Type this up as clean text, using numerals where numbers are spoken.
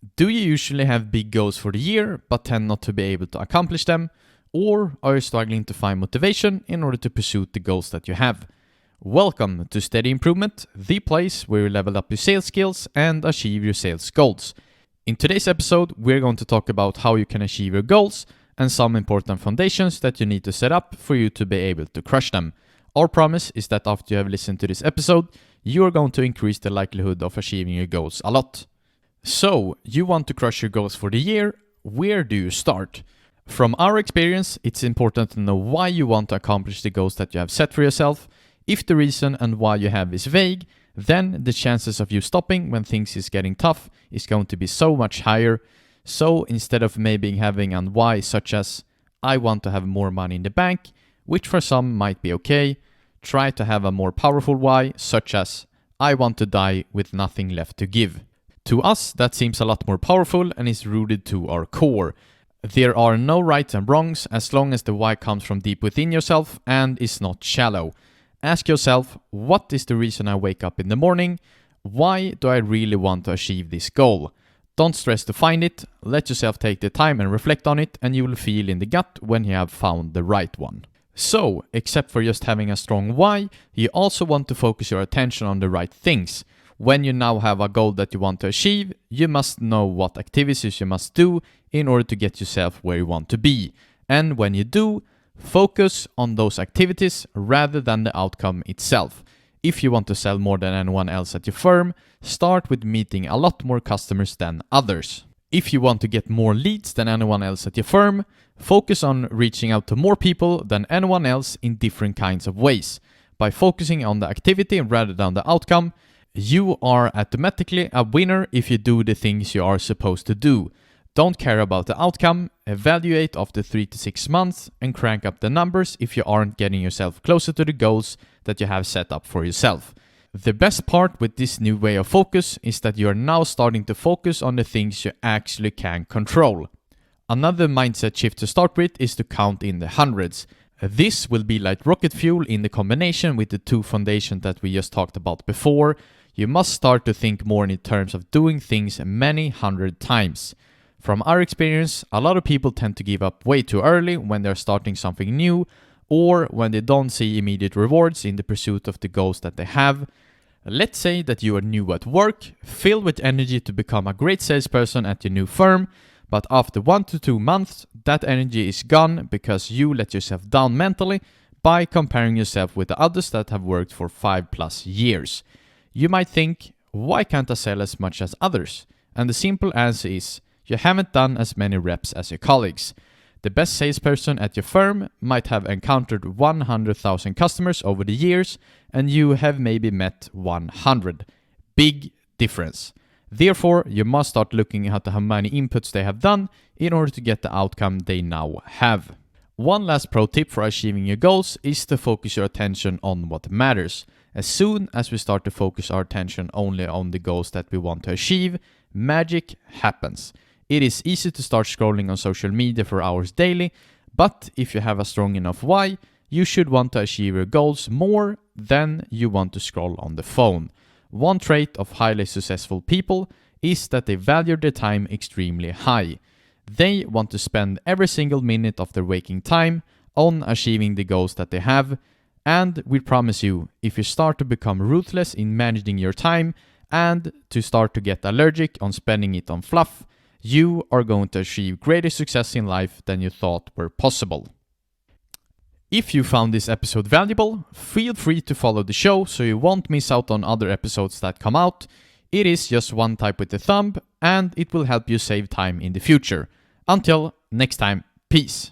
Do you usually have big goals for the year but tend not to be able to accomplish them? Or are you struggling to find motivation in order to pursue the goals that you have? Welcome to Steady Improvement, the place where you level up your sales skills and achieve your sales goals. In today's episode, we're going to talk about how you can achieve your goals and some important foundations that you need to set up for you to be able to crush them. Our promise is that after you have listened to this episode, you are going to increase the likelihood of achieving your goals a lot. So, you want to crush your goals for the year? Where do you start? From our experience, it's important to know why you want to accomplish the goals that you have set for yourself. If the reason and why you have is vague, then the chances of you stopping when things is getting tough is going to be so much higher. So instead of maybe having an why such as, I want to have more money in the bank, which for some might be okay, try to have a more powerful why such as, I want to die with nothing left to give. To us, that seems a lot more powerful and is rooted to our core. There are no rights and wrongs as long as the why comes from deep within yourself and is not shallow. Ask yourself, what is the reason I wake up in the morning? Why do I really want to achieve this goal? Don't stress to find it, let yourself take the time and reflect on it, and you will feel in the gut when you have found the right one. So, except for just having a strong why, you also want to focus your attention on the right things. When you now have a goal that you want to achieve, you must know what activities you must do in order to get yourself where you want to be. And when you do, focus on those activities rather than the outcome itself. If you want to sell more than anyone else at your firm, start with meeting a lot more customers than others. If you want to get more leads than anyone else at your firm, focus on reaching out to more people than anyone else in different kinds of ways. By focusing on the activity rather than the outcome, you are automatically a winner if you do the things you are supposed to do. Don't care about the outcome, evaluate after 3 to 6 months, and crank up the numbers if you aren't getting yourself closer to the goals that you have set up for yourself. The best part with this new way of focus is that you are now starting to focus on the things you actually can control. Another mindset shift to start with is to count in the hundreds. This will be like rocket fuel in the combination with the two foundations that we just talked about before. You must start to think more in terms of doing things many hundred times. From our experience, a lot of people tend to give up way too early when they're starting something new or when they don't see immediate rewards in the pursuit of the goals that they have. Let's say that you are new at work, filled with energy to become a great salesperson at your new firm, but after 1 to 2 months, that energy is gone because you let yourself down mentally by comparing yourself with the others that have worked for 5+ years. You might think, why can't I sell as much as others? And the simple answer is, you haven't done as many reps as your colleagues. The best salesperson at your firm might have encountered 100,000 customers over the years, and you have maybe met 100. Big difference. Therefore, you must start looking at how many inputs they have done in order to get the outcome they now have. One last pro tip for achieving your goals is to focus your attention on what matters. As soon as we start to focus our attention only on the goals that we want to achieve, magic happens. It is easy to start scrolling on social media for hours daily, but if you have a strong enough why, you should want to achieve your goals more than you want to scroll on the phone. One trait of highly successful people is that they value their time extremely high. They want to spend every single minute of their waking time on achieving the goals that they have. And we promise you, if you start to become ruthless in managing your time and to start to get allergic on spending it on fluff, you are going to achieve greater success in life than you thought were possible. If you found this episode valuable, feel free to follow the show so you won't miss out on other episodes that come out. It is just one type with the thumb, and it will help you save time in the future. Until next time, peace.